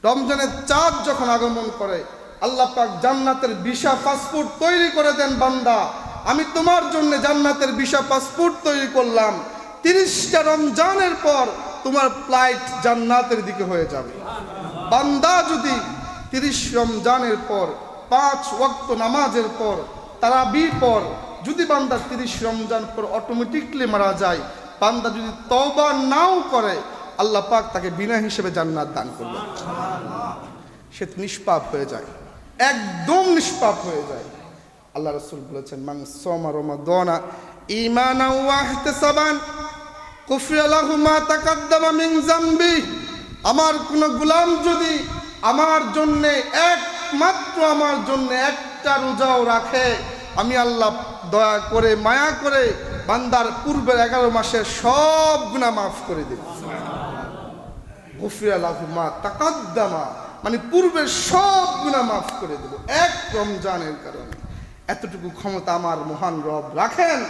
রমজানের চাঁদ যখন আগমন করে আল্লাহ পাক জান্নাতের ভিসা পাসপোর্ট তৈরি করে দেন, বান্দা আমি তোমার জন্য জান্নাতের ভিসা পাসপোর্ট তৈরি করলাম, 30টা রমজানের পর তোমার ফ্লাইট জান্নাতের দিকে হয়ে যাবে। বান্দা যদি 30 রমজানের পর 5 ওয়াক্ত নামাজের পর তারাবির পর যদি বান্দা 30 রমজান পর অটোমেটিকলি মারা যায়, বান্দা যদি তওবা নাও করে আল্লাহ পাক তাকে বিনা হিসেবে জান্নাত দান করবেন। সে নিষ্পাপ হয়ে যায়, একদম নিষ্পাপ হয়ে যায়। আল্লাহ রাসূল বলেছেন, মান সামা রমাদানা ঈমানান ওয়া ইহতিসাবান গুফিরা লাহু মা তাকাদ্দামা মিন যামবি। আমার কোন গোলাম যদি আমার জন্য একমাত্র আমার জন্য একটা রোজাও রাখে, আমি আল্লাহ দয়া করে মায়া করে বান্দার পূর্বের 11 মাসের সব গুনাহ মাফ করে দেব। গুফিরা লাহু মা তাকাদ্দামা মানে পূর্বের সব গুনাহ মাফ করে দেব এক রমজানের কারণে। এতটুকু ক্ষমতা আমার মহান রব রাখেন।